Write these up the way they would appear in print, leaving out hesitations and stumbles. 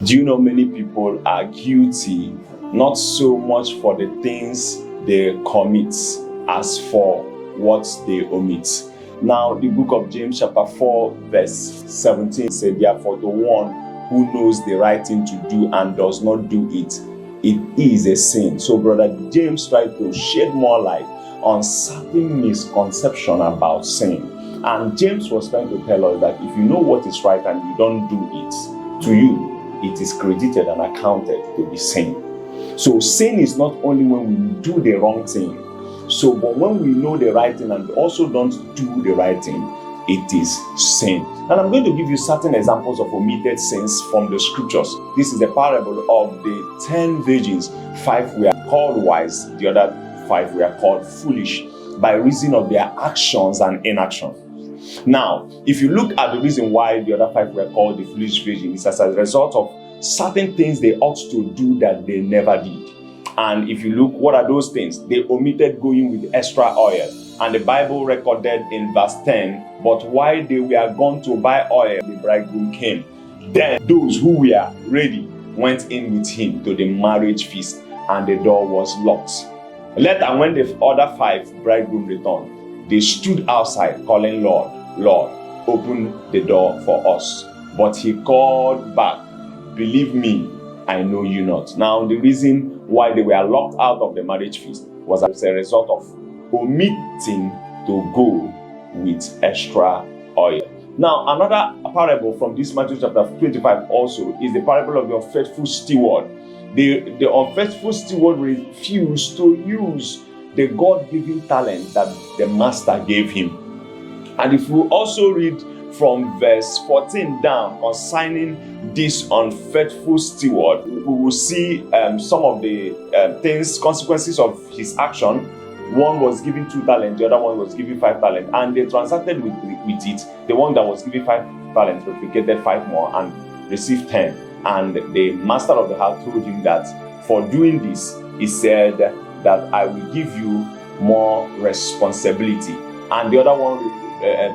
Do you know many people are guilty not so much for the things they commit as for what they omit? Now, the book of James chapter 4 verse 17 said, therefore the one who knows the right thing to do and does not do it, it is a sin. So brother James tried to shed more light on certain misconception about sin. And James was trying to tell us that if you know what is right and you don't do it, to you, it is credited and accounted to be sin. So sin is not only when we do the wrong thing, but when we know the right thing and also don't do the right thing, it is sin. And I'm going to give you certain examples of omitted sins from the scriptures. This is the parable of the 10 virgins. 5 were called wise, the other 5 were called foolish by reason of their actions and inaction. Now, if you look at the reason why the other 5 were called the foolish virgins, it's as a result of certain things they ought to do that they never did. And if you look, what are those things? They omitted going with extra oil. And the Bible recorded in verse 10, but while they were gone to buy oil, the bridegroom came. Then those who were ready went in with him to the marriage feast, and the door was locked. Later, when the other 5 bridegroom returned, they stood outside calling, Lord, Lord, open the door for us. But he called back, believe me, I know you not. Now, the reason why they were locked out of the marriage feast was as a result of omitting to go with extra oil. Now, another parable from this Matthew chapter 25 also is the parable of the unfaithful steward. The unfaithful steward refused to use the God-given talent that the master gave him. And if we also read from verse 14 down concerning this unfaithful steward, we will see some of the consequences of his action. One was given 2 talents, the other one was given 5 talents, and they transacted with it. The one that was given 5 talents replicated 5 more and received 10. And the master of the house told him that for doing this, he said that I will give you more responsibility. And the other one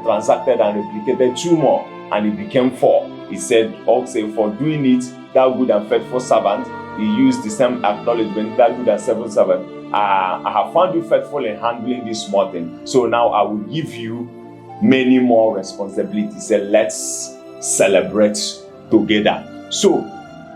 transacted and replicated 2 more, and it became 4. He said also, for doing it, thou good and faithful servant. He used the same acknowledgement, thou good and faithful servant. I have found you faithful in handling this small thing, so now I will give you many more responsibilities. So let's celebrate together. So,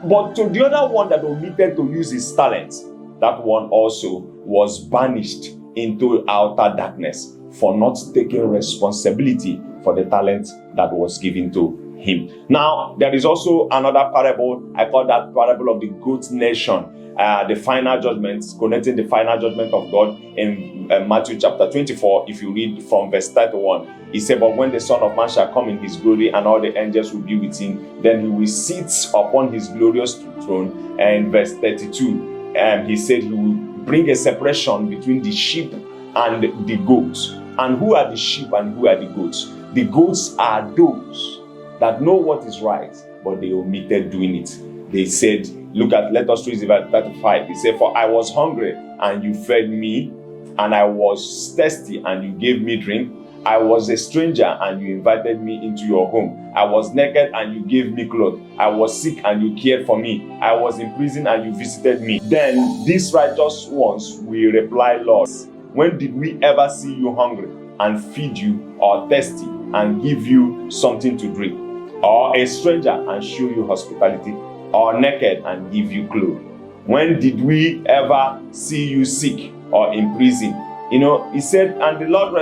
but to the other one that omitted to use his talents, that one also was banished into outer darkness for not taking responsibility for the talent that was given to him. Now, there is also another parable. I call that parable of the goat nation. The final judgment, connecting the final judgment of God in Matthew chapter 24. If you read from verse 31, he said, but when the Son of Man shall come in his glory and all the angels will be with him, then he will sit upon his glorious throne. And verse 32, he said he will bring a separation between the sheep and the goats. And who are the sheep and who are the goats? The goats are those that know what is right, but they omitted doing it. They said, let us read verse 35. He said, for I was hungry and you fed me, and I was thirsty and you gave me drink. I was a stranger and you invited me into your home. I was naked and you gave me clothes. I was sick and you cared for me. I was in prison and you visited me. Then these righteous ones will reply, Lord, when did we ever see you hungry and feed you, or thirsty and give you something to drink, or a stranger and show you hospitality, or naked and give you clothes? When did we ever see you sick or in prison? He said, and the Lord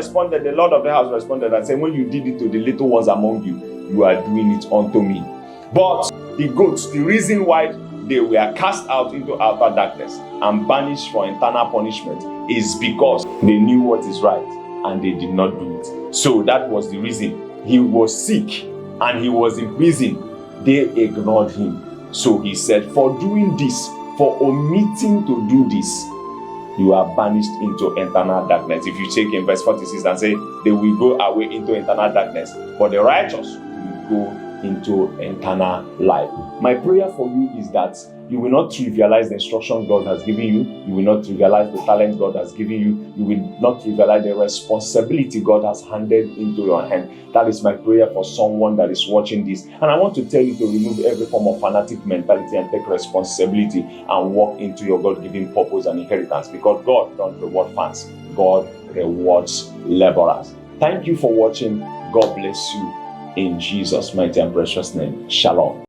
of the house responded and said, when you did it to the little ones among you, you are doing it unto me. But the goats, the reason why they were cast out into outer darkness and banished for eternal punishment is because they knew what is right and they did not do it. So that was the reason. He was sick and he was in prison. They ignored him. So he said, for doing this, for omitting to do this, you are banished into eternal darkness. If you take in verse 46 and say, they will go away into eternal darkness, but the righteous will go into eternal life. My prayer for you is that you will not trivialize the instructions God has given you. You will not trivialize the talent God has given you. You will not trivialize the responsibility God has handed into your hand. That is my prayer for someone that is watching this. And I want to tell you to remove every form of fanatic mentality and take responsibility and walk into your God-given purpose and inheritance, because God don't reward fans. God rewards laborers. Thank you for watching. God bless you in Jesus' mighty and precious name. Shalom.